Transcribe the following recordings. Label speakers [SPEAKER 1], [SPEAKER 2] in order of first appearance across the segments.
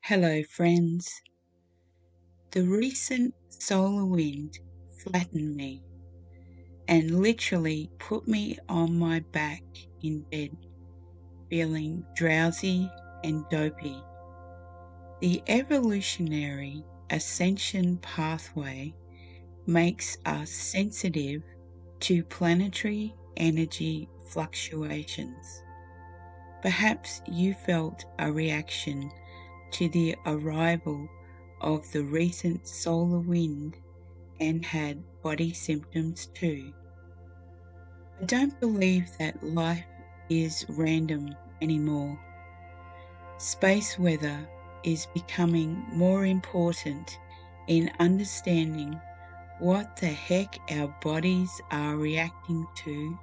[SPEAKER 1] Hello, friends. The recent solar wind flattened me and literally put me on my back in bed, feeling drowsy and dopey. The evolutionary ascension pathway makes us sensitive to planetary energy fluctuations. Perhaps you felt a reaction to the arrival of the recent solar wind and had body symptoms too. I don't believe that life is random anymore. Space weather is becoming more important in understanding what the heck our bodies are reacting to,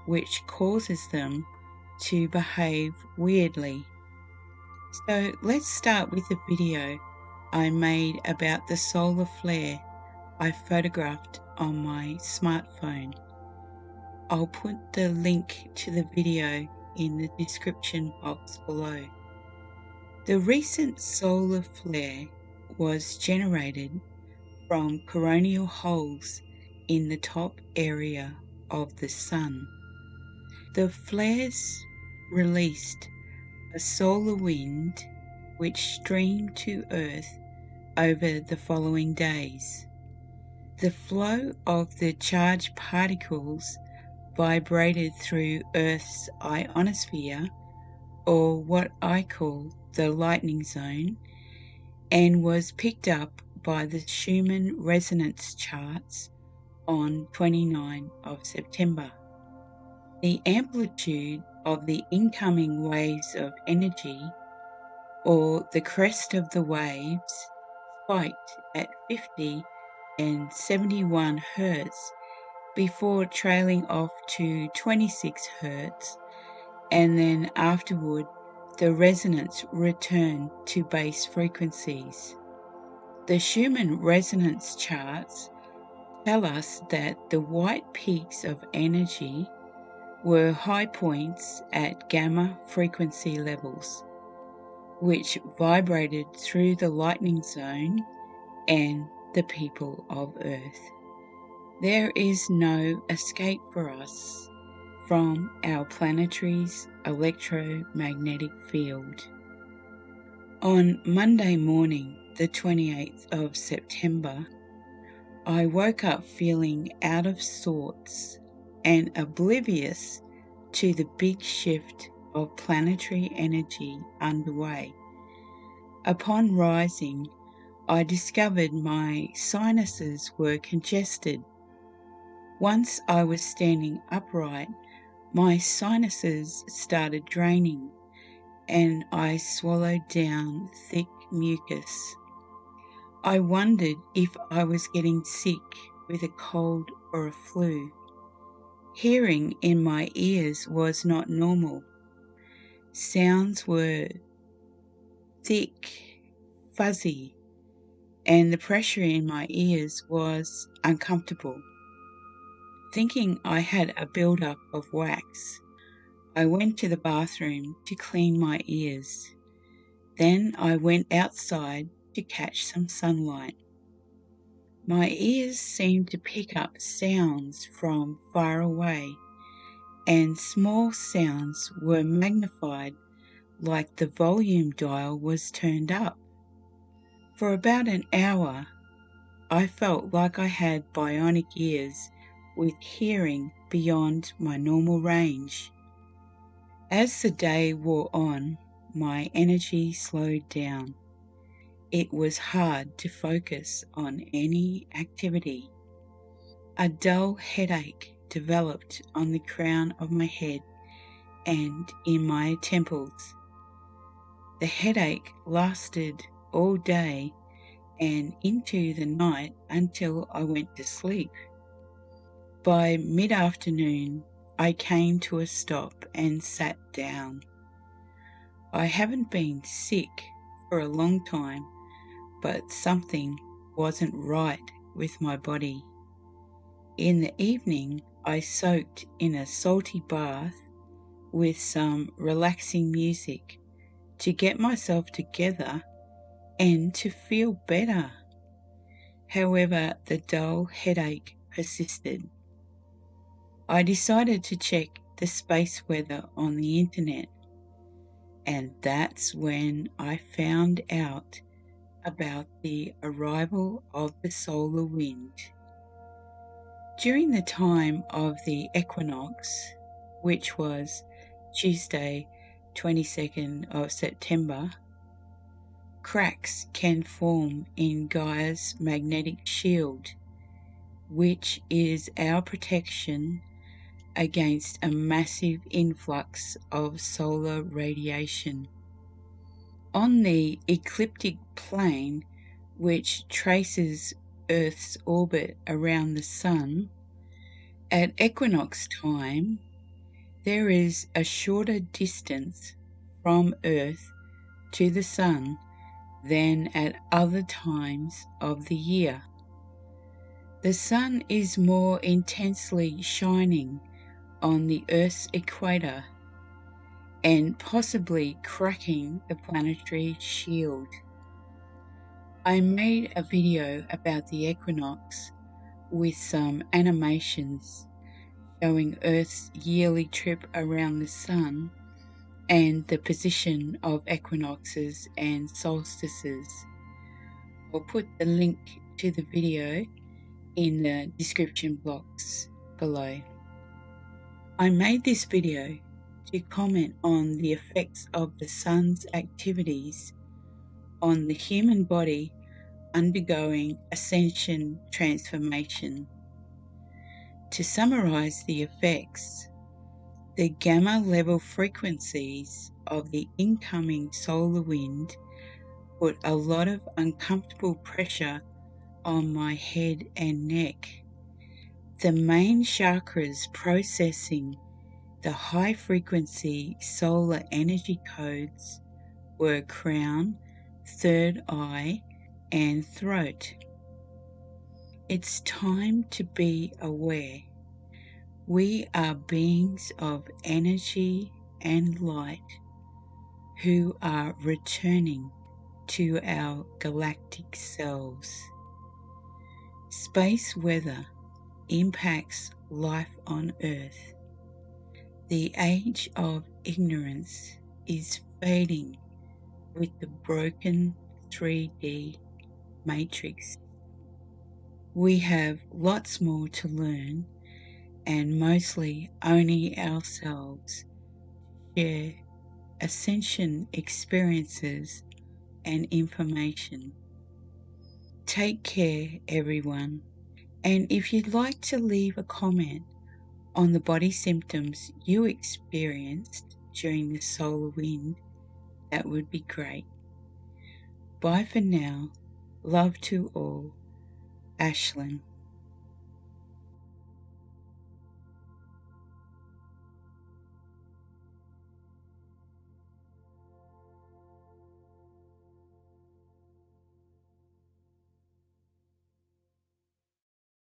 [SPEAKER 1] which causes them to behave weirdly. So let's start with a video I made about the solar flare I photographed on my smartphone. I'll put the link to the video in the description box below. The recent solar flare was generated from coronal holes in the top area of the Sun. The flares released a solar wind which streamed to Earth over the following days. The flow of the charged particles vibrated through Earth's ionosphere, or what I call the lightning zone, and was picked up by the Schumann resonance charts on 29 of September. The amplitude of the incoming waves of energy, or the crest of the waves, spiked at 50 and 71 Hz before trailing off to 26 Hz, and then afterward the resonance returned to base frequencies. The Schumann resonance charts tell us that the white peaks of energy were high points at gamma frequency levels, which vibrated through the lightning zone and the people of Earth. There is no escape for us from our planetary's electromagnetic field. On Monday morning, the 28th of September, I woke up feeling out of sorts and oblivious to the big shift of planetary energy underway. Upon rising, I discovered my sinuses were congested. Once I was standing upright, my sinuses started draining and I swallowed down thick mucus. I wondered if I was getting sick with a cold or a flu. Hearing in my ears was not normal. Sounds were thick, fuzzy, and the pressure in my ears was uncomfortable. Thinking I had a build-up of wax, I went to the bathroom to clean my ears. Then I went outside to catch some sunlight. My ears seemed to pick up sounds from far away, and small sounds were magnified like the volume dial was turned up. For about an hour, I felt like I had bionic ears with hearing beyond my normal range. As the day wore on, my energy slowed down. It was hard to focus on any activity. A dull headache developed on the crown of my head and in my temples. The headache lasted all day and into the night until I went to sleep. By mid-afternoon, I came to a stop and sat down. I haven't been sick for a long time, but something wasn't right with my body. In the evening, I soaked in a salty bath with some relaxing music to get myself together and to feel better. However, the dull headache persisted. I decided to check the space weather on the internet, and that's when I found out about the arrival of the solar wind. During the time of the equinox, which was Tuesday, 22nd of September, cracks can form in Gaia's magnetic shield, which is our protection against a massive influx of solar radiation. On the ecliptic plane, which traces Earth's orbit around the Sun, at equinox time, there is a shorter distance from Earth to the Sun than at other times of the year. The Sun is more intensely shining on the Earth's equator and possibly cracking the planetary shield. I made a video about the equinox with some animations showing Earth's yearly trip around the Sun and the position of equinoxes and solstices. I'll put the link to the video in the description box below. I made this video to comment on the effects of the Sun's activities on the human body undergoing ascension transformation. To summarize the effects, the gamma level frequencies of the incoming solar wind put a lot of uncomfortable pressure on my head and neck. The main chakras processing the high frequency solar energy codes were crown, third eye, and throat. It's time to be aware. We are beings of energy and light who are returning to our galactic selves. Space weather impacts life on Earth. The age of ignorance is fading with the broken 3D matrix. We have lots more to learn, and mostly only ourselves share ascension experiences and information. Take care, everyone, and if you'd like to leave a comment on the body symptoms you experienced during the solar wind, that would be great. Bye for now. Love to all. Ashlyn.